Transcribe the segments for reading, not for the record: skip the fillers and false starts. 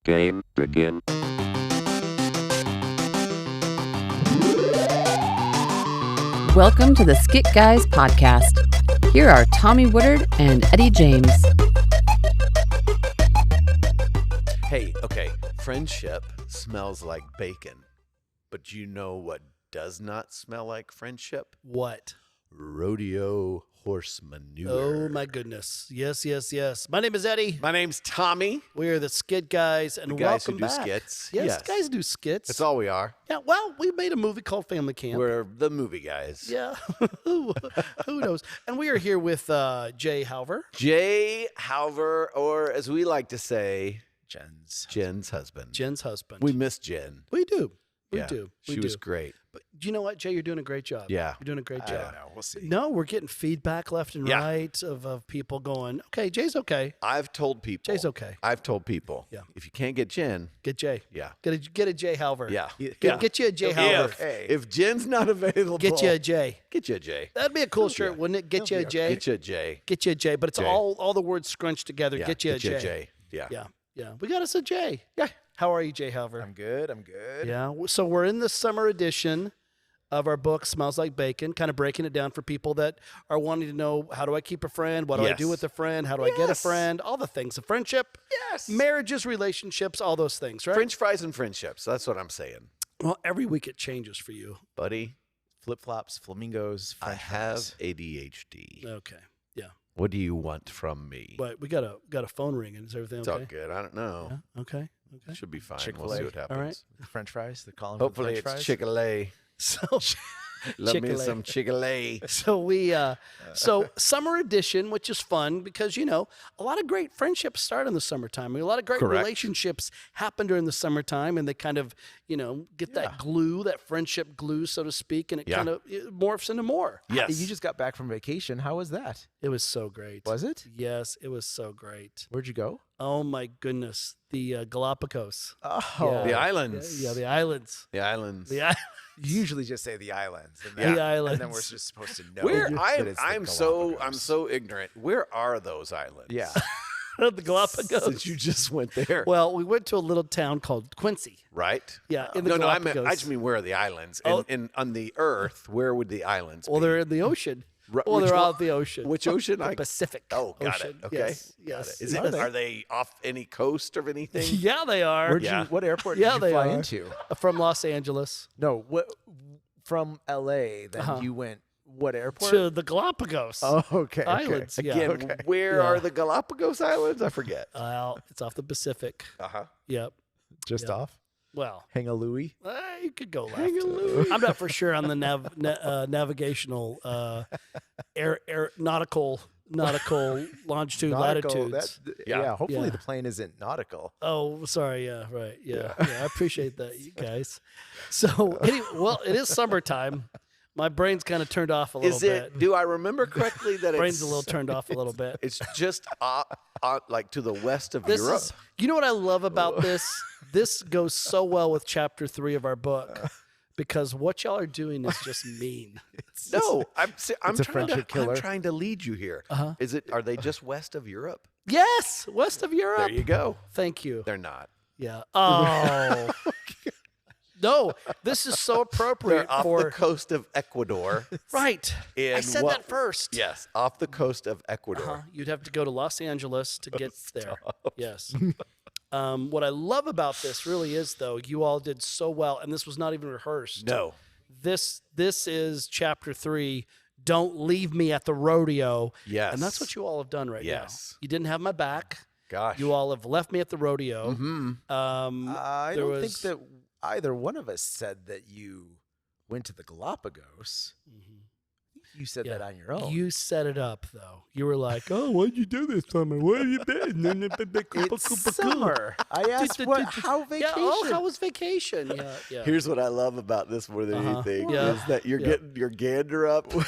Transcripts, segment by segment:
Game begin. Welcome to the Skit Guys podcast. Here are Tommy Woodard and Eddie James. Hey, okay, friendship smells like bacon, but you know what does not smell like friendship? What? Rodeo horse manure. Oh, my goodness. Yes. My name is Eddie. My name's Tommy. We are the Skit Guys, and The guys who welcome do back. skits. Yes, guys do skits. That's all we are. Yeah, well, we made a movie called Family Camp. We're the movie guys. Yeah, who knows? And we are here with Jay Halver. Jay Halver, or as we like to say, Jen's husband. Jen's husband. We miss Jen. We do. We Yeah, do. We She do. was great. But you know what, Jay? You're doing a great job. Yeah. You're doing a great I job. don't know. We'll see. No, we're getting feedback left and Yeah. right of people going, okay, Jay's okay. I've told people. Jay's okay. I've told people. Yeah. If you can't get Jen, Get Jay. yeah. Get a Jay Halver. Yeah. Get you a Jay Halver. If Jen's not available, Get you a Jay. Get you a Jay. That'd be a cool shirt, wouldn't it? Get you a Jay. Get you a Jay. Get you a J, but it's Jay. all the words scrunched together. Yeah, Get you a J. Yeah. Yeah. We got us a J. Yeah. How are you, Jay Halver? I'm good. Yeah. So we're in the summer edition of our book, Smells Like Bacon, kind of breaking it down for people that are wanting to know, how do I keep a friend? What do I do Yes. with a friend? How do I get a Yes. friend? All the things. Of friendship, Yes. marriages, relationships, all those things, right? French fries and friendships. That's what I'm saying. Well, every week it changes for you. Buddy, Flip flops, flamingos. I French have fries. ADHD. Okay. Yeah. What do you want from me? But we got a phone ringing. Is everything It's okay? all good. I don't know. Yeah. Okay. Should be fine. Chick-fil-A. We'll see what happens. All right. French fries. They're calling Hopefully for French it's fries. Chick-fil-A. So Love me Chick-fil-A. some Chick-fil-A. So so summer edition, which is fun because, you know, a lot of great friendships start in the summertime. I mean, a lot of great Correct. relationships happen during the summertime, and they kind of, you know, get that glue, that friendship glue, so to speak, and it Yeah. kind of morphs into more. Yes. You just got back from vacation. How was that? It was so great. Was it? Yes, it was so great. Where'd you go? Oh my goodness, the Galapagos. Oh, Yeah. The islands. Yeah, the islands. The islands. The islands. you usually just say the islands. And The then, islands. And then we're just supposed to know. Where that it's the I'm Galapagos. so ignorant. Where are those islands? Yeah. The Galapagos. Since you just went there. Well, we went to a little town called Quincy. Right? Yeah, in the no, I Galapagos. just mean where are the islands? Oh. And on the earth, where would the islands Well, be? they're in the ocean. Ru- Well, which they're one- out the ocean. Which ocean? The Pacific. Oh, got Ocean. it. Okay. Yes. Got Yes. it. Is it, Yes. are they off any coast of anything? Yeah, they are. Where'd Yeah. you, what airport Yeah, did you they fly are. into? From Los Angeles No, what from LA. Then Uh-huh. you went what airport? to the Galapagos Oh, okay. Islands. Yeah. Again, Okay. where Yeah. are the Galapagos Islands? I forget. It's off the Pacific. Uh-huh. Yep. Just Yeah. off. Well, Hang a Louie. you could go left. I'm not for sure on the navigational nautical longitude latitudes. Yeah. Yeah. Hopefully Yeah. the plane isn't nautical. Oh, sorry. Yeah, right. Yeah. I appreciate that, you guys. So, well, it is summertime. My brain's kind of turned off a little Is bit. it? Do I remember correctly that Brain's it's a little turned off a little bit. It's just like to the west of This Europe. is, you know what I love about this? This goes so well with chapter 3 of our book because what y'all are doing is just mean. No, I'm It's a friendship killer. I'm trying to lead you here. Uh-huh. Is it? Are they just west of Europe? Yes, west of Europe. There you go. Thank you. They're not. Yeah. Oh. No, this is so appropriate They're off for the coast of Ecuador. right. I in said what- that first. Yes, off the coast of Ecuador. Uh-huh. You'd have to go to Los Angeles to get there. Yes. What I love about this really is, though, you all did so well, and this was not even rehearsed. No. This is chapter 3. Don't leave me at the rodeo. Yes. And that's what you all have done right Yes. now. You didn't have my back. Gosh. You all have left me at the rodeo. Mm-hmm. I there don't think was- that either one of us said that you went to the Galapagos. You said that on your own. You set it up, though. You were like, "Oh, what'd you do this summer? Where have you been?" It's summer. I asked how vacation. Yeah, oh, how was vacation? Yeah. Here's what I love about this more than Uh-huh. anything Yeah. is that you're getting your gander up. No,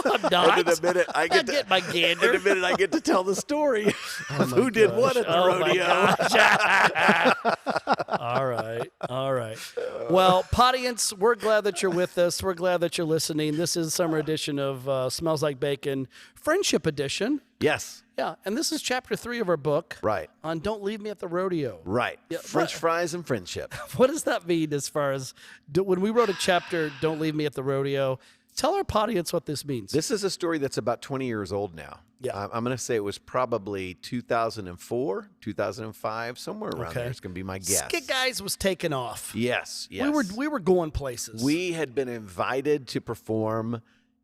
I'm not. And in a minute, I get to get my gander. In a minute, I get to tell the story of who did what at the Oh my rodeo. gosh. All right. Well, Audience, we're glad that you're with us. We're glad that you're listening. This is summer edition of Smells Like Bacon, Friendship Edition. Yes. Yeah, and this is chapter 3 of our book. Right. On Don't Leave Me at the Rodeo. Right. Yeah, French fries and friendship. What does that mean as far as when we wrote a chapter, Don't Leave Me at the Rodeo? Tell our audience what this means. This is a story that's about 20 years old now. Yeah. I'm going to say it was probably 2004, 2005, somewhere around there. It's going to be my guess. Skit Guys was taken off. Yes, yes. We were going places. We had been invited to perform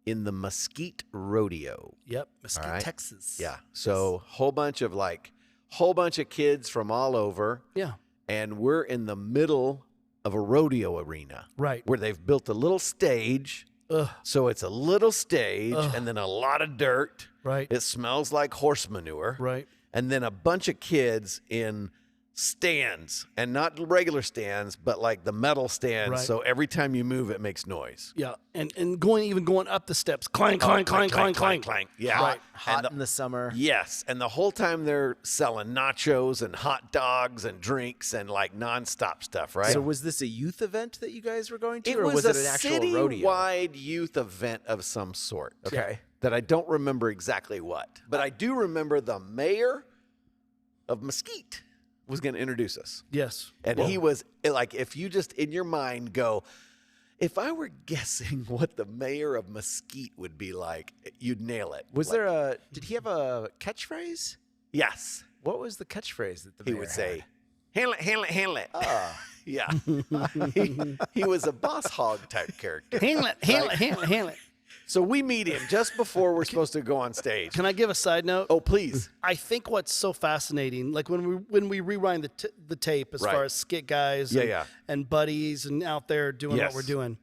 in the Mesquite Rodeo. Yep, Mesquite, All right. Texas. Yeah. So whole bunch of kids from all over. Yeah. And we're in the middle of a rodeo arena. Right. Where they've built a little stage. Ugh. So it's a little stage and then a lot of dirt. Right. It smells like horse manure. Right. And then a bunch of kids in stands, and not regular stands, but like the metal stands. Right. So every time you move, it makes noise. Yeah. And going up the steps. Clank, clank, clank, clank, clank. Yeah. Right. Hot in the summer. Yes. And the whole time they're selling nachos and hot dogs and drinks and like nonstop stuff, right? So was this a youth event that you guys were going to, it or was a it an actual rodeo? citywide youth event of some sort. Okay. That I don't remember exactly what. But I do remember the mayor of Mesquite was going to introduce us. Yes. And he was like, if you just in your mind go, if I were guessing what the mayor of Mesquite would be like, you'd nail it. Was there did he have a catchphrase? Yes. What was the catchphrase that the He mayor would had? say, handle it, handle it, handle it. Ah. Yeah. he was a boss hog type character. Handle it, handle it, handle it, handle it. So we meet him just before we're supposed to go on stage. Can I give a side note? Oh, please. I think what's so fascinating, like when we rewind the tape as Right. far as Skit Guys and buddies and out there doing what Yes. we're doing,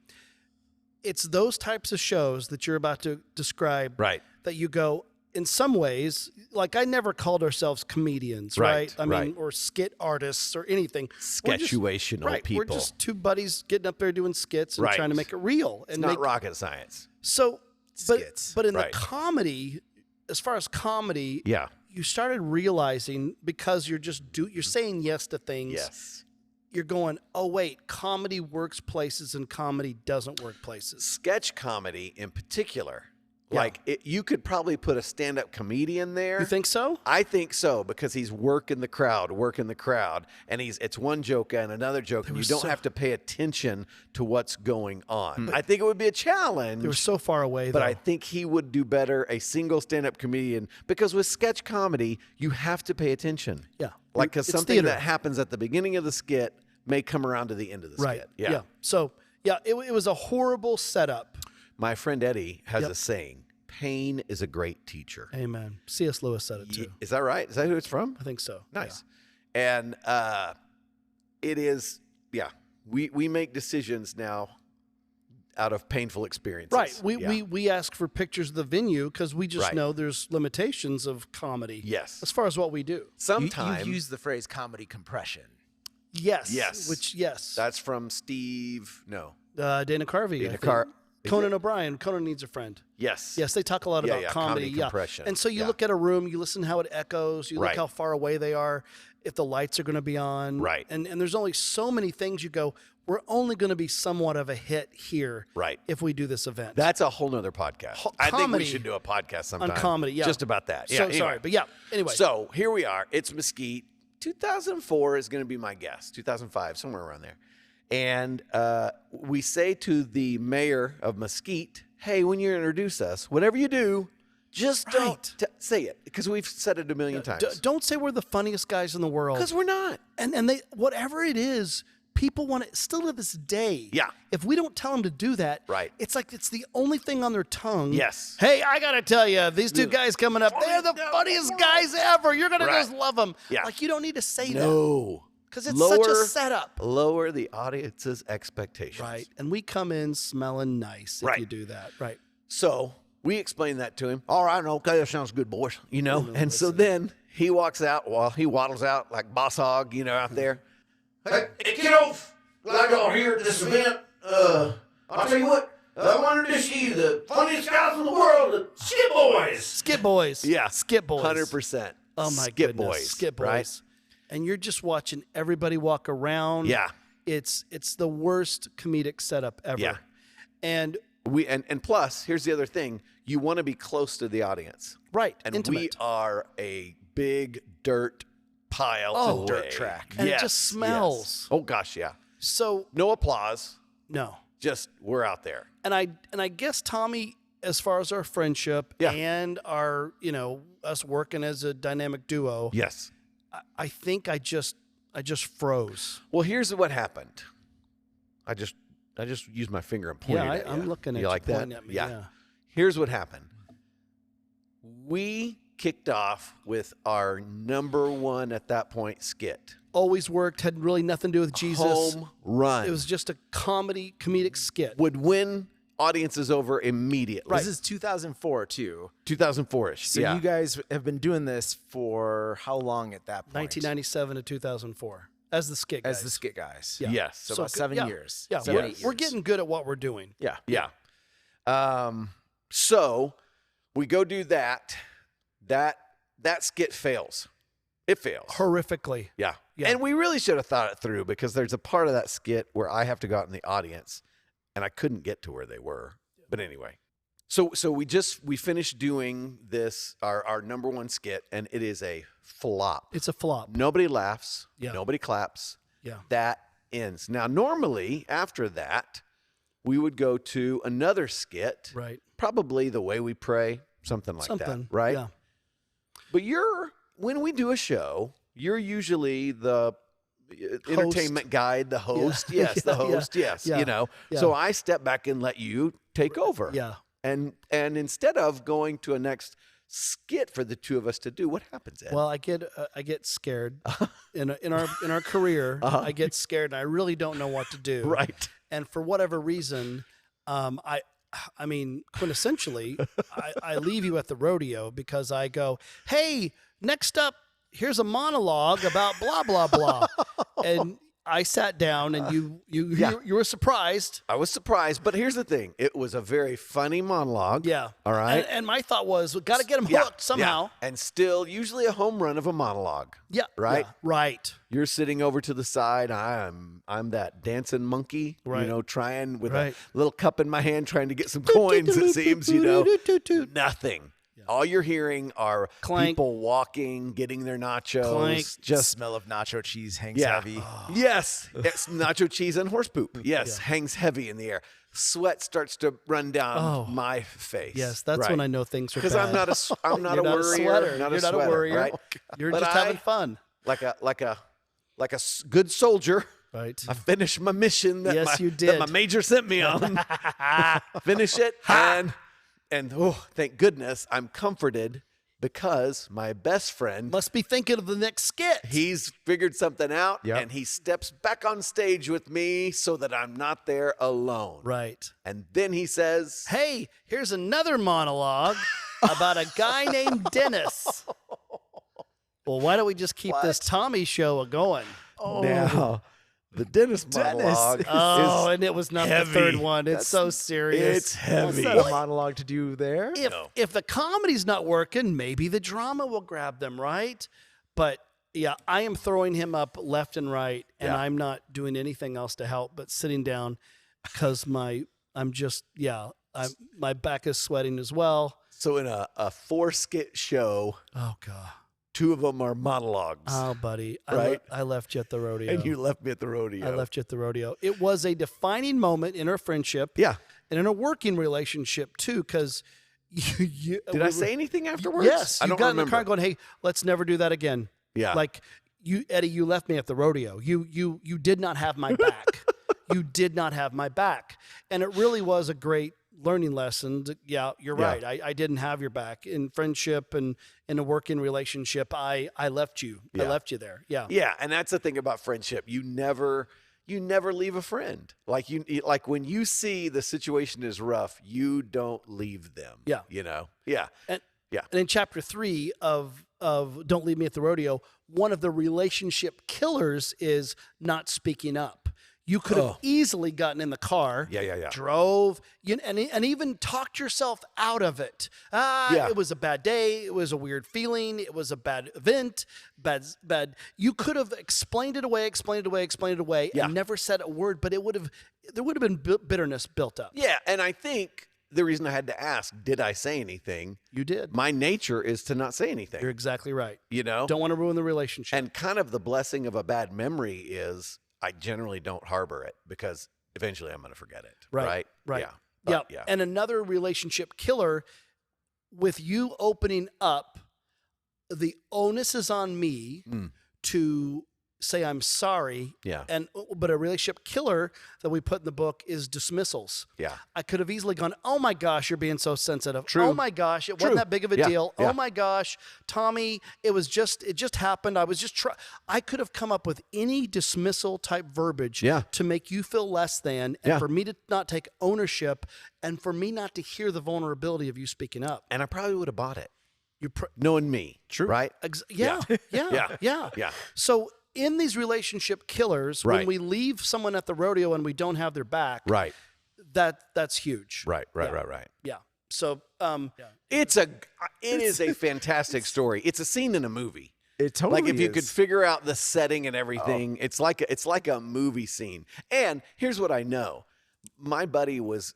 it's those types of shows that you're about to describe Right. that you go, in some ways, like I never called ourselves comedians, right? I mean, right. or skit artists or anything. We're just- Sketchuational right, people. We're just two buddies getting up there doing skits and Right. trying to make it real. It's And not make, rocket science. So, Skits. but in Right. the comedy, as far as comedy, Yeah. you started realizing because you're saying yes to things. Yes. You're going, oh wait, comedy works places and comedy doesn't work places. Sketch comedy in particular. Yeah. Like you could probably put a stand-up comedian there. You think so? I think so, because he's working the crowd, and it's one joke and another joke, and you don't have to pay attention to what's going on. I think it would be a challenge. They were so far away, But though. I think he would do better, a single stand-up comedian, because with sketch comedy, you have to pay attention. Yeah. Like, because It's something theater. that happens at the beginning of the skit may come around to the end of the right. skit. Yeah. So, yeah, it was a horrible setup. My friend Eddie has Yep. a saying, pain is a great teacher. Amen. C.S. Lewis said it too. Is that right? Is that who it's from? I think so. Nice. And it is, we make decisions now out of painful experiences. Right. Yeah. We ask for pictures of the venue because we just Right. know there's limitations of comedy. Yes. As far as what we do. Sometimes. You've used the phrase comedy compression. Yes. Yes. Yes. That's from Steve. No. Dana Carvey. I Dana think. Conan O'Brien. Conan Needs a Friend. Yes. Yes, they talk a lot about comedy. Comedy compression. And so you Yeah. look at a room, you listen how it echoes, you look Right. how far away they are, if the lights are going to be on. Right. And there's only so many things you go, we're only going to be somewhat of a hit here Right. if we do this event. That's a whole nother podcast. I think we comedy should do a podcast sometime. on comedy, yeah. Just about that. Yeah. So anyway. sorry, but yeah. Anyway. So here we are. It's Mesquite. 2004 is going to be my guess. 2005, somewhere around there. And we say to the mayor of Mesquite, hey, when you introduce us, whatever you do, just don't say it, because we've said it a million times. Don't say we're the funniest guys in the world. Because we're not. And they, whatever it is, people want it still to this day. Yeah. If we don't tell them to do that, Right. it's like it's the only thing on their tongue. Yes. Hey, I got to tell you, these two guys coming up, they're the funniest guys ever. You're going to Right. just love them. Yeah. Like, you don't need to say that. No. Because it's such a setup. Lower the audience's expectations. Right. And we come in smelling nice if Right. you do that. Right. So we explain that to him. All right, okay, that sounds good, boys. You know, and so then he walks out while he waddles out like boss hog, out there. Hey, kiddos, glad y'all here at this event. I'll tell you what, I wanted to see the funniest guys in the world, the Skit Boys. Skit Boys. Yeah. Skit Boys. 100%. Oh, my Skit goodness. Boys. Skit Boys. Right? And you're just watching everybody walk around. Yeah. It's the worst comedic setup ever. Yeah. And And plus, here's the other thing. You want to be close to the audience. right, And intimate. we are a big dirt pile away. dirt track. And it Yes, just smells. yes. Oh gosh, yeah. So No applause. no. Just we're out there. And I guess Tommy, as far as our friendship Yeah. and our, us working as a dynamic duo, Yes. I think I just froze. Well, here's what happened. I just used my finger and pointed at you. I'm looking at you like that? pointing at me. Yeah. Yeah. Here's what happened. We kicked off with our number one at that point skit. Always worked, had really nothing to do with Jesus. Home run. It was just a comedic skit. Would win audiences over immediately. This is 2004 too. 2004-ish. So yeah. you guys have been doing this for how long at that point? 1997 to 2004 as the Skit Guys. As the Skit Guys. Yeah. Yes. So, So about good. 7 Yeah. years. Yeah, 7, we're, 8 we're years. getting good at what we're doing. Yeah. Yeah. So we go do that. That skit fails. It fails. Horrifically. Yeah. Yeah. And we really should have thought it through because there's a part of that skit where I have to go out in the audience and I couldn't get to where they were. But anyway. So we finished doing this, our number one skit, and it is a flop. It's a flop. Nobody laughs. Yeah. Nobody claps. Yeah. That ends. Now, normally after that, we would go to another skit. Right. Probably The Way We Pray, something like that. Right? Yeah. But when we do a show, you're usually the entertainment guide, the host. Yeah. Yes, the Yeah, host. yeah, Yes. yeah, yeah. So I step back and let you take over. Yeah. And instead of going to a next skit for the two of us to do, what happens, Ed? Well, I get scared in our career. I get scared, and I really don't know what to do. Right. And for whatever reason, I mean, quintessentially, I leave you at the rodeo because I go, hey, next up, here's a monologue about blah blah blah, and I sat down, and you were surprised. I was surprised, but here's the thing. It was a very funny monologue. Yeah. All right. And my thought was, we got to get him hooked somehow. Yeah. And still usually a home run of a monologue. Yeah. Right? Yeah, right. You're sitting over to the side. I'm that dancing monkey, Right. trying with Right. a little cup in my hand, trying to get some coins, it seems, nothing. All you're hearing are Clank. people walking, getting their nachos. Clank. Just smell of nacho cheese hangs yeah. heavy. Yes. It's nacho cheese and horse poop. Yes. Hangs heavy in the air. Sweat starts to run down my face. Yes, that's Right. when I know things are bad. Because I'm not a You're not a worrier. sweater. Not You're a not a sweater, worrier. Right? You're But just having fun. Like a good soldier. Right. I finished my mission that, Yes, you that did. my major sent me on. Finish it. And oh, thank goodness I'm comforted because my best friend, Must be thinking of the next skit. he's figured something out Yep. and he steps back on stage with me so that I'm not there alone. Right. And then he says, Hey, here's another monologue about a guy named Dennis. Well, why don't we just keep this Tommy show going? now the Dennis monologue Oh, is and it was not heavy. the third one. It's so serious. It's heavy. What's that a monologue to do there? If the comedy's not working, maybe the drama will grab them, right? But yeah, I am throwing him up left and right, and Yeah. I'm not doing anything else to help but sitting down because my back is sweating as well. So in a 4-skit show, Oh God. 2 of them are monologues. Oh, buddy. Right? I left you at the rodeo. And you left me at the rodeo. I left you at the rodeo. It was a defining moment in our friendship. Yeah. And in a working relationship too, because Did I say anything afterwards? Yes. I You don't got remember. in the car going, hey, let's never do that again. Yeah. Like Eddie, you left me at the rodeo. You did not have my back. You did not have my back. And it really was a great learning lesson. Yeah, you're Yeah. right. I didn't have your back in friendship and in a working relationship. I left you. I Yeah. left you there. Yeah. Yeah, and that's the thing about friendship. You never leave a friend. Like when you see the situation is rough, you don't leave them. Yeah. Yeah. And, Yeah. and in chapter 3 of Don't Leave Me at the Rodeo, one of the relationship killers is not speaking up. You could have easily gotten in the car, drove, and even talked yourself out of it. It was a bad day. It was a weird feeling. It was a bad event. Bad. You could have explained it away, and never said a word. But there would have been bitterness built up. Yeah, and I think the reason I had to ask, did I say anything? You did. My nature is to not say anything. You're exactly right. You know, don't want to ruin the relationship. And kind of the blessing of a bad memory is I generally don't harbor it because eventually I'm going to forget it. Right. Yeah. And another relationship killer, with you opening up, the onus is on me to say I'm sorry. Yeah. But a relationship killer that we put in the book is dismissals. Yeah. I could have easily gone, oh my gosh, you're being so sensitive. True. Oh my gosh, it wasn't that big of a deal. Yeah. Oh my gosh, Tommy, it just happened. I could have come up with any dismissal type verbiage to make you feel less than, and for me to not take ownership, and for me not to hear the vulnerability of you speaking up. And I probably would have bought it. Knowing me. True. Right? Yeah. So in these relationship killers, when we leave someone at the rodeo and we don't have their back, that's huge. Right. Yeah. So it is a fantastic story. It's a scene in a movie. It totally like if you is. could figure out the setting and everything, it's like a movie scene. And here's what I know. My buddy was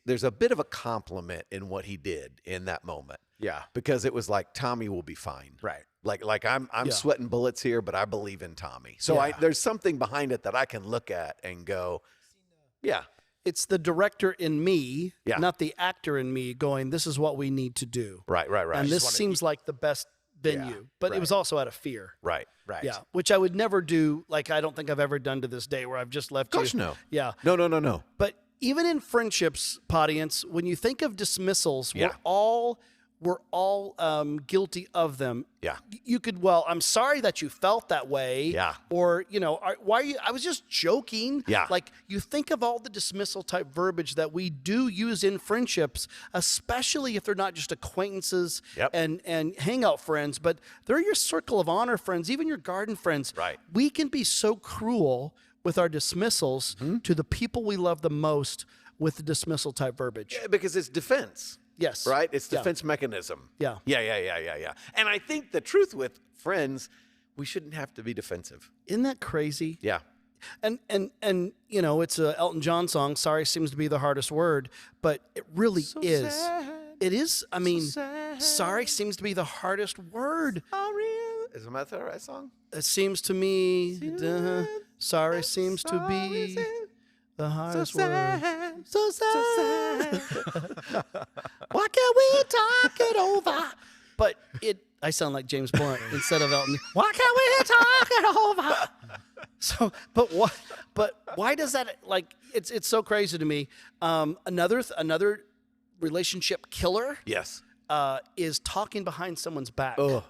there's a bit of a compliment in what he did in that moment. Yeah. Because it was like Tommy will be fine. Right. Like I'm sweating bullets here, but I believe in Tommy. So there's something behind it that I can look at and go, yeah. It's the director in me, not the actor in me, going, this is what we need to do. Right. And this seems like the best venue. But it was also out of fear. Right. Yeah, which I would never do. Like, I don't think I've ever done to this day, where I've just left Gosh, you. no. Yeah. No. But even in friendships, audience, when you think of dismissals, we're all guilty of them. Yeah. You could, I'm sorry that you felt that way. Yeah. Or, why are you, I was just joking. Yeah. Like, you think of all the dismissal type verbiage that we do use in friendships, especially if they're not just acquaintances and hangout friends, but they're your circle of honor friends, even your garden friends. Right. We can be so cruel with our dismissals to the people we love the most with the dismissal type verbiage. Yeah, because it's defense. Yes. Right? It's defense mechanism. Yeah. Yeah. And I think the truth with friends, we shouldn't have to be defensive. Isn't that crazy? Yeah. And it's a Elton John song, sorry seems to be the hardest word, but it really is. Sad. It is. I mean, sorry seems to be the hardest word. Is that the right song? It seems to me, sorry seems to be the hardest word. So sad. Why can't we talk it over? But I sound like James Blunt instead of Elton. Why can't we talk it over? So, but why does that, like, it's so crazy to me. Another relationship killer. Yes. Is talking behind someone's back. Oh.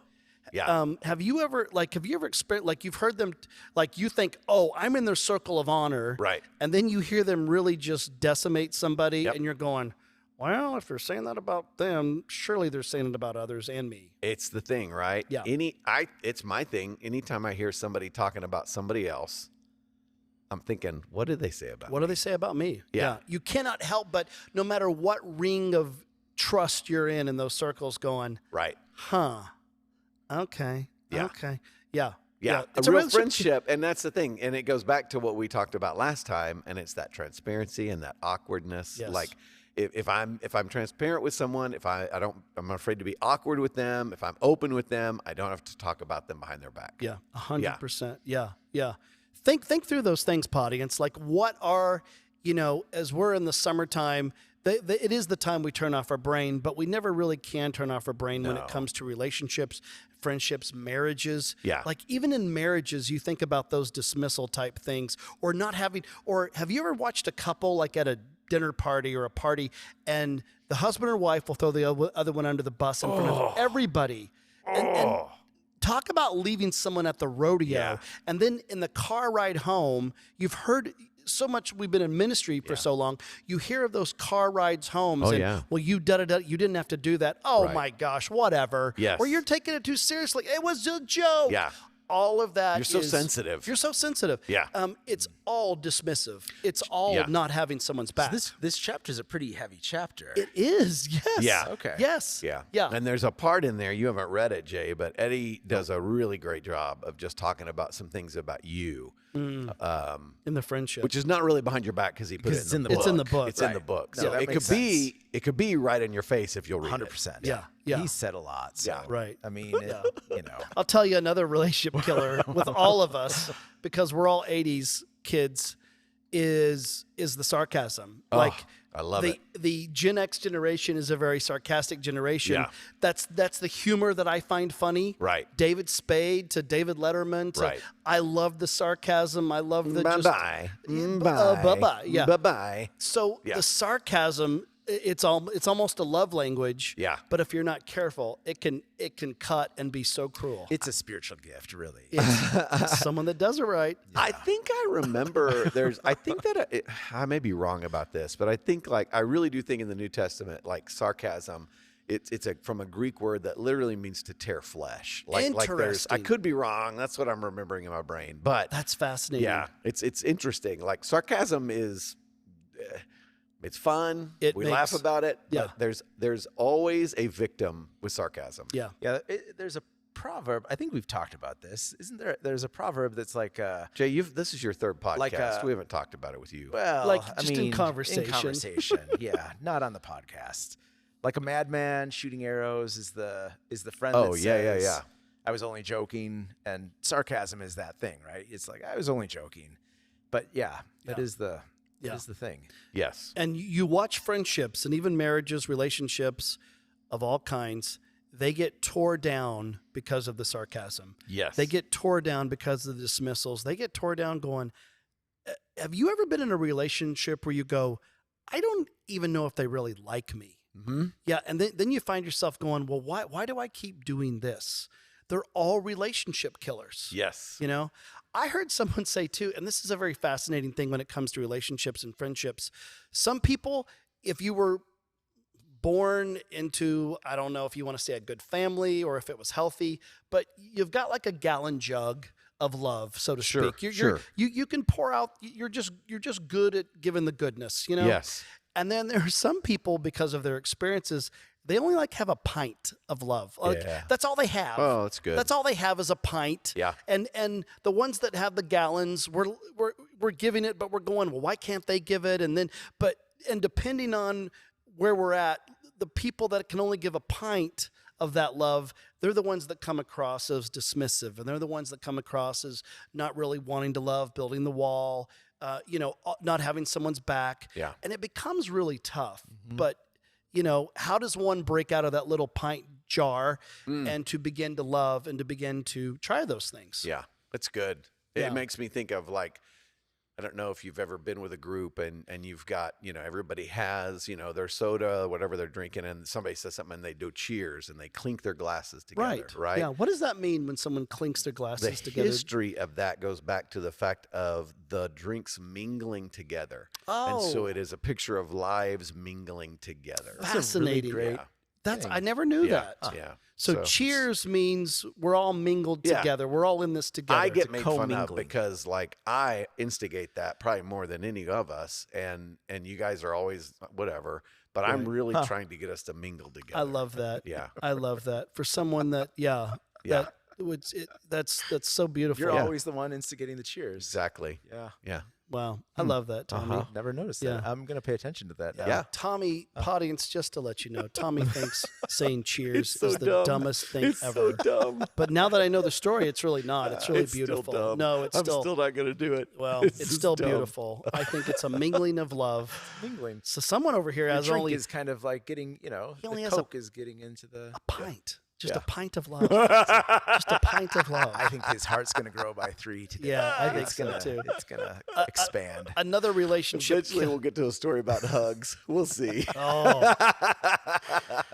Yeah. Have you ever experienced, like, you've heard them, like, you think, oh, I'm in their circle of honor. Right. And then you hear them really just decimate somebody and you're going, well, if they're saying that about them, surely they're saying it about others and me. It's the thing, right? Yeah. It's my thing. Anytime I hear somebody talking about somebody else, I'm thinking, what did they say about me? What do they say about me? Yeah. You cannot help but, no matter what ring of trust you're in those circles, going, right. Huh. Okay. Yeah. Okay. Yeah. Yeah. It's a real friendship. And that's the thing. And it goes back to what we talked about last time. And it's that transparency and that awkwardness. Yes. Like if I'm transparent with someone, I'm afraid to be awkward with them. If I'm open with them, I don't have to talk about them behind their back. Yeah. 100%. Yeah. Think through those things, audience. Like, what are, as we're in the summertime, it is the time we turn off our brain, but we never really can turn off our brain when it comes to relationships, friendships, marriages. Yeah. Like, even in marriages, you think about those dismissal type things, or not having, or have you ever watched a couple, like, at a dinner party or a party, and the husband or wife will throw the other one under the bus in front of everybody? And talk about leaving someone at the rodeo. And then in the car ride home, you've heard so much, we've been in ministry for so long, you hear of those car rides home. Well, you you didn't have to do that. Oh my gosh, whatever. Yes. Or you're taking it too seriously. It was a joke. Yeah. all of that You're so is- sensitive. You're so sensitive. Yeah. It's all dismissive. It's all Yeah. not having someone's back. This chapter is a pretty heavy chapter. It is. Yes. Yeah. Okay. Yes. Yeah. Yeah. And there's a part in there, you haven't read it, Jay, but Eddie does a really great job of just talking about some things about you, in the friendship. which is not really behind your back because he put it Because in the book. It's in the book. It's in Right. the book. No, So that it makes could be right in your face if you'll read 100%. it. Yeah. Yeah. He said a lot. So, Yeah. Right. I mean, you know. I'll tell you another relationship killer with all of us, because we're all 80s kids, is the sarcasm. Oh, Like I love it. The Gen X generation is a very sarcastic generation. Yeah. That's the humor that I find funny. Right. David Spade to David Letterman to Right. I love the sarcasm. I love the Bye-bye. bye-bye. Yeah. Bye-bye. So Yeah. the sarcasm, it's almost a love language. Yeah. But if you're not careful, it can cut and be so cruel. It's a spiritual gift, really. It's someone that does it right. I think I remember I think that I may be wrong about this, but I think I really do think in the New Testament, sarcasm, it's from a Greek word that literally means to tear flesh. I Interesting. could be wrong. That's what I'm remembering in my brain, but That's fascinating. yeah, it's interesting. Sarcasm is, it's fun. We laugh about it, Yeah. but there's always a victim with sarcasm. Yeah. Yeah, there's a proverb. I think we've talked about this. Isn't there? There's a proverb that's like, Jay, this is your third podcast. Like, we haven't talked about it with you. well, Like, I just in mean, conversation. In conversation, yeah, not on the podcast. Like a madman shooting arrows is the friend. Oh, that yeah, says, yeah. I was only joking, and sarcasm is that thing, right? It's like I was only joking, but yeah, that is the thing. Yes. And you watch friendships and even marriages, relationships of all kinds, they get tore down because of the sarcasm. Yes. They get tore down because of the dismissals. They get tore down going, have you ever been in a relationship where you go, I don't even know if they really like me? Mm-hmm. Yeah, and then you find yourself going, well, why do I keep doing this? They're all relationship killers. Yes. You know, I heard someone say too, and this is a very fascinating thing when it comes to relationships and friendships. Some people, if you were born into, I don't know if you want to say a good family or if it was healthy, but you've got like a gallon jug of love, so to Sure, speak. sure. You can pour out. You're just good at giving the goodness. You know. Yes. And then there are some people, because of their experiences, they only have a pint of love. Yeah. That's all they have. Oh, that's good. That's all they have is a pint. Yeah. And the ones that have the gallons, we're giving it, but we're going, well, why can't they give it? And depending on where we're at, the people that can only give a pint of that love, they're the ones that come across as dismissive, and they're the ones that come across as not really wanting to love, building the wall, not having someone's back. Yeah. And it becomes really tough. But, how does one break out of that little pint jar and to begin to love and to begin to try those things? Yeah, it's good. Yeah. It makes me think of I don't know if you've ever been with a group and you've got, everybody has, their soda, whatever they're drinking, and somebody says something and they do cheers and they clink their glasses together, right? Yeah. What does that mean when someone clinks their glasses The together? history of that goes back to the fact of the drinks mingling together. And so Oh. it is a picture of lives mingling together. Fascinating. great Yeah. That's I never knew Yeah. that. Yeah. So cheers means we're all mingled Yeah. together. We're all in this together. I get It's made fun of commingling. because I instigate that probably more than any of us, and you guys are always whatever. But I'm really trying to get us to mingle together. I love that. Yeah. I love that for someone that Yeah. that's so beautiful. You're always the one instigating the cheers. Exactly. Yeah. Yeah. Wow, I love that, Tommy. Never noticed that. Yeah. I'm gonna pay attention to that now. Yeah. Tommy, audience, just to let you know, Tommy thinks saying cheers so is the dumb. dumbest thing It's ever. so dumb. But now that I know the story, it's really not. It's really It's still beautiful. dumb. No, it's I'm still not going to do it. well, it's just still dumb. beautiful. I think it's a mingling of love. Mingling. So someone over here Your has drink only is kind of like getting, He only the has a- Coke is getting into the. a pint. Just Yeah. a pint of love. Just a pint of love. I think his heart's gonna grow by 3 today. Yeah, I think It's so gonna- too. It's gonna expand. Another relationship. Eventually, we'll get to a story about hugs. We'll see. Oh,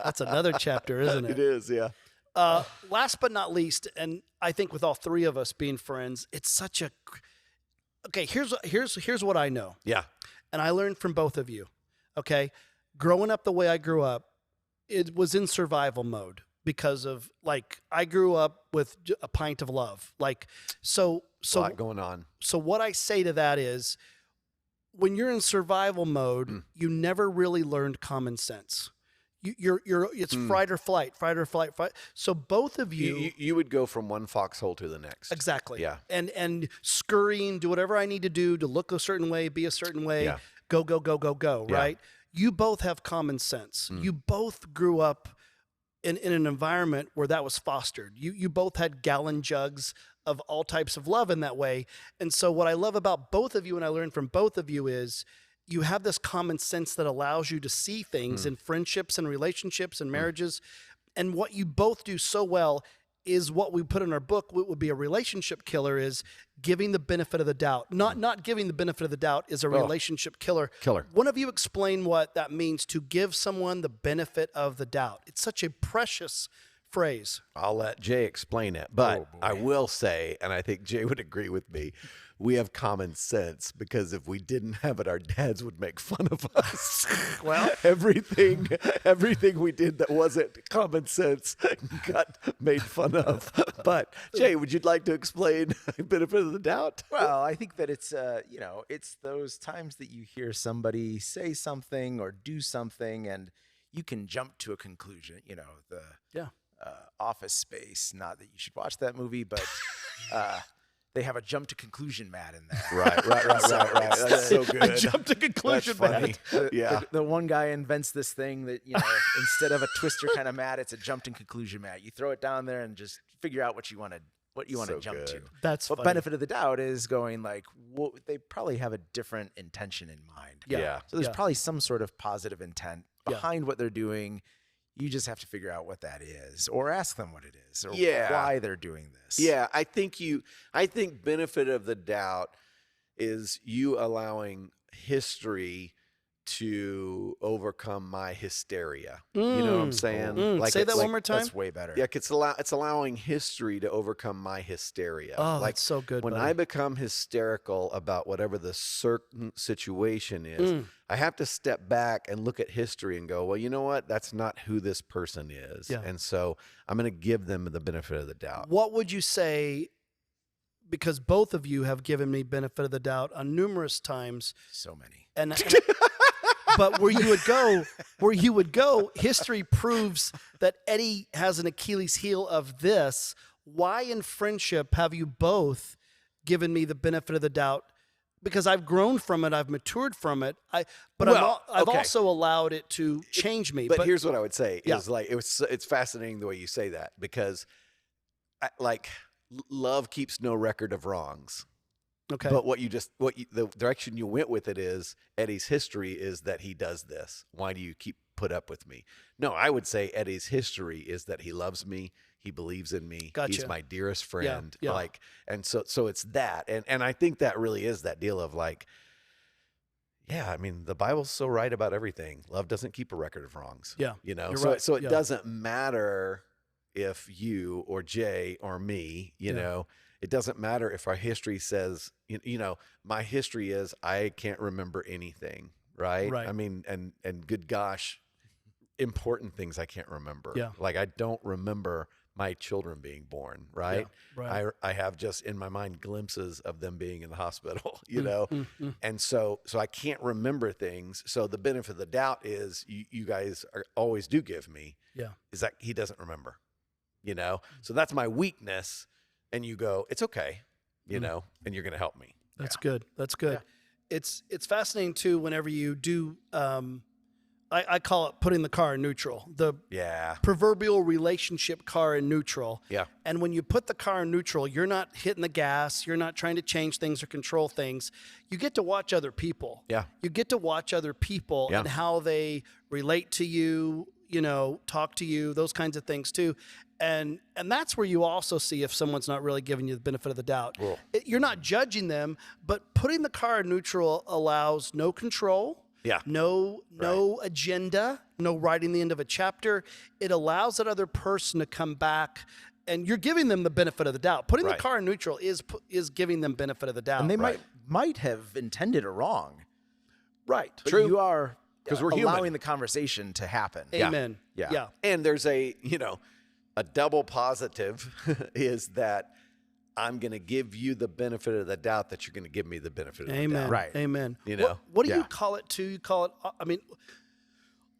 that's another chapter, isn't It it? is, yeah. Last but not least, and I think with all three of us being friends, it's such a. Okay, here's what I know, Yeah. and I learned from both of you. Okay, growing up the way I grew up, it was in survival mode because of like I grew up with a pint of love. Like so A lot going on. So what I say to that is when you're in survival mode, you never really learned common sense. It's fight or flight. So both of You would go from one foxhole to the next. exactly. Yeah. And scurrying, do whatever I need to do to look a certain way, be a certain way, Yeah. go, Yeah. right? You both have common sense. You both grew up in an environment where that was fostered. You both had gallon jugs of all types of love in that way. And so what I love about both of you and I learned from both of you is you have this common sense that allows you to see things in friendships and relationships and marriages. And what you both do so well is what we put in our book, what would be a relationship killer, is giving the benefit of the doubt. Not giving the benefit of the doubt is a relationship killer. One of you explain what that means to give someone the benefit of the doubt. It's such a precious phrase. I'll let Jay explain it, but I will say, and I think Jay would agree with me, we have common sense because if we didn't have it, our dads would make fun of us. Well, everything we did that wasn't common sense got made fun of. But Jay, would you like to explain benefit of the doubt? Well, I think that it's it's those times that you hear somebody say something or do something, and you can jump to a conclusion. Office Space. Not that you should watch that movie, but they have a jump to conclusion mat in there. Right. That's so good. I jumped to conclusion, That's funny. man. The one guy invents this thing that, instead of a twister kind of mat, it's a jump to conclusion mat. You throw it down there and just figure out what you want to jump to. That's But funny. benefit of the doubt is going like, well, they probably have a different intention in mind. Yeah. So there's probably some sort of positive intent Yeah. behind what they're doing. You just have to figure out what that is, or ask them what it is, or Yeah. why they're doing this. Yeah, I think benefit of the doubt is you allowing history to overcome my hysteria. You know what I'm saying? Say that one more time. That's way better. Yeah, it's allowing history to overcome my hysteria. Oh, like that's so good, when buddy. I become hysterical about whatever the certain situation is, I have to step back and look at history and go, well, you know what? That's not who this person is. Yeah. And so I'm going to give them the benefit of the doubt. What would you say, because both of you have given me benefit of the doubt on numerous times, So many. and but where you would go, history proves that Eddie has an Achilles heel of this. Why in friendship have you both given me the benefit of the doubt? Because I've grown from it, I've matured from it. I've okay. also allowed it to change me. But here's what I would say Yeah. is like it's fascinating the way you say that because love keeps no record of wrongs. Okay. But the direction you went with it is Eddie's history is that he does this. Why do you keep put up with me? No, I would say Eddie's history is that he loves me. He believes in me. Gotcha. He's my dearest friend. Yeah. And so it's that. And I think that really is that deal of like, yeah, I mean, the Bible's so right about everything. Love doesn't keep a record of wrongs. Yeah. You know, You're so right. so it Yeah. doesn't matter if you or Jay or me, you know, it doesn't matter if our history says, my history is I can't remember anything, right? Right. I mean, and good gosh, important things I can't remember. Yeah. Like I don't remember my children being born, right? Yeah, right. I have just in my mind glimpses of them being in the hospital, and so I can't remember things. So the benefit of the doubt is you guys always do give me, is that he doesn't remember, so that's my weakness. And you go, it's okay, and you're going to help me. That's good. That's good. Yeah. It's fascinating too. Whenever you do, I call it putting the car in neutral. The proverbial relationship car in neutral. Yeah. And when you put the car in neutral, you're not hitting the gas. You're not trying to change things or control things. You get to watch other people. Yeah. You get to watch other people and how they relate to you. Talk to you. Those kinds of things too. And that's where you also see if someone's not really giving you the benefit of the doubt. You're not judging them, but putting the car in neutral allows no control, no agenda, no writing the end of a chapter. It allows that other person to come back, and you're giving them the benefit of the doubt. Putting the car in neutral is giving them benefit of the doubt. And they might have intended it wrong. Right. But True. you are because we're allowing human. the conversation to happen. Amen. Yeah. And there's A double positive is that I'm going to give you the benefit of the doubt that you're going to give me the benefit of the doubt. Right. Amen. You know? What do you call it too? You call it, I mean,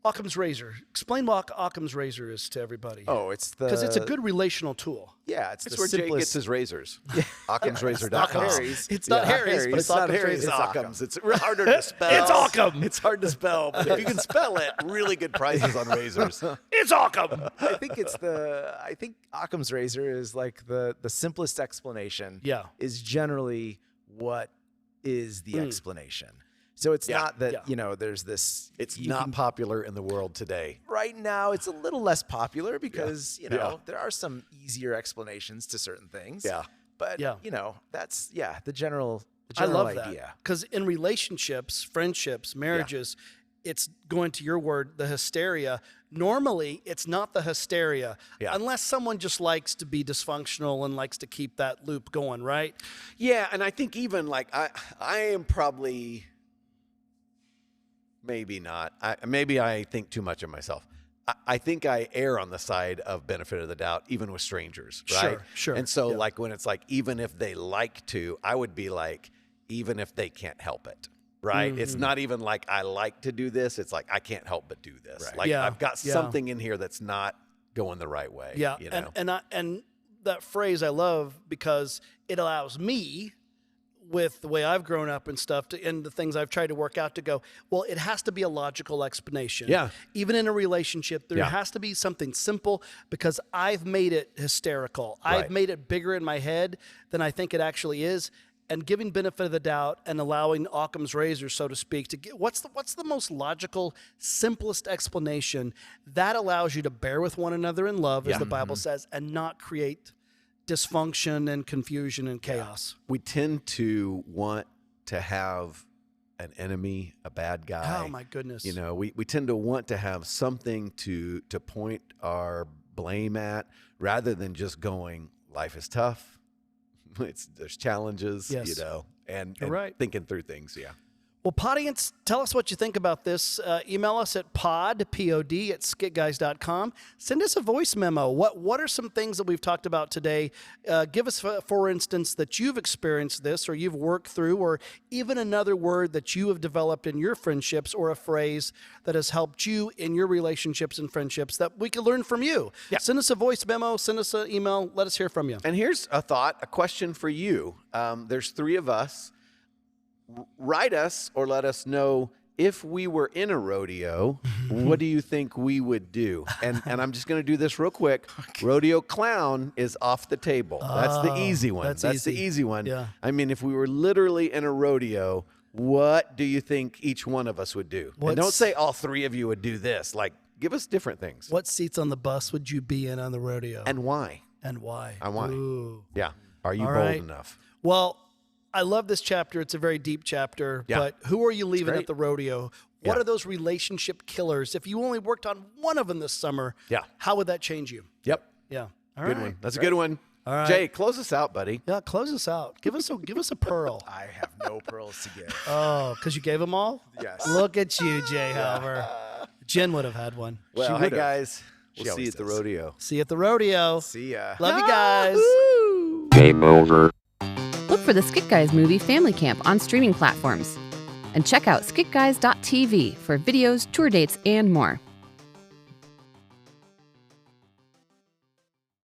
Occam's razor. Explain what Occam's razor is to everybody. Oh, it's the... Because it's a good relational tool. Yeah, it's That's the where Jay simplest... gets his razors. Occamsrazor.com. Not Harry's. It's not Harry's, but it's not Occam's Harry's. razor. It's Occam's. It's harder to spell. It's Occam. It's hard to spell, but if you can spell it, really good prices on razors. It's Occam. I think Occam's razor is like the simplest explanation. Yeah. Is generally what is the explanation. So it's not that, there's this... It's not popular in the world today. Right now, it's a little less popular because, there are some easier explanations to certain things. Yeah. But, that's, the general I love idea. that. Because in relationships, friendships, marriages, it's going to your word, the hysteria. Normally, it's not the hysteria unless someone just likes to be dysfunctional and likes to keep that loop going, right? Yeah, and I think even like I am probably... Maybe not. Maybe I think too much of myself. I think I err on the side of benefit of the doubt, even with strangers, right? Sure. And so, like, when it's like, even if they like to, I would be like, even if they can't help it, right? It's not even like I like to do this. It's like I can't help but do this. Right. Like I've got something in here that's not going the right way. Yeah, you know? and that phrase I love because it allows me, with the way I've grown up and stuff, and the things I've tried to work out, to go, well, it has to be a logical explanation. Yeah. Even in a relationship, there has to be something simple because I've made it hysterical. Right. I've made it bigger in my head than I think it actually is. And giving benefit of the doubt and allowing Occam's razor, so to speak, to get what's the most logical, simplest explanation that allows you to bear with one another in love, as the Bible says, and not create dysfunction and confusion and chaos. We tend to want to have an enemy, a bad guy. Oh my goodness. You know, we tend to want to have something to point our blame at rather than just going, life is tough. There's challenges, Yes. and You're right. thinking through things. Yeah. Well, Podience, tell us what you think about this. Email us at pod@, at skitguys.com. Send us a voice memo. What are some things that we've talked about today? Give us, for instance, that you've experienced this or you've worked through, or even another word that you have developed in your friendships, or a phrase that has helped you in your relationships and friendships that we can learn from you. Yeah. Send us a voice memo. Send us an email. Let us hear from you. And here's a question for you. There's 3 of us. Write us or let us know, if we were in a rodeo, what do you think we would do? And I'm just going to do this real quick. Okay. Rodeo clown is off the table. That's the easy one. That's the easy one. Yeah. I mean, if we were literally in a rodeo, what do you think each one of us would do? And don't say all 3 of you would do this. Like, give us different things. What seats on the bus would you be in on the rodeo? And why? And why? And why? Ooh. Yeah. Are you All bold right. enough? Well, I love this chapter. It's a very deep chapter. Yeah. But who are you leaving at the rodeo? What Yeah. are those relationship killers? If you only worked on one of them this summer, how would that change you? Yep. Yeah. All Good right. one. That's a good one. All right. Jay, close us out, buddy. Yeah, close us out. Give us a pearl. I have no pearls to give. Oh, because you gave them all? Yes. Look at you, Jay Halver. Jen would have had one. Well, She hey, would've. guys. We'll She see you always at the does. rodeo. See you at the rodeo. See ya. Love you guys. Game over. Look for the Skit Guys movie Family Camp on streaming platforms. And check out skitguys.tv for videos, tour dates, and more.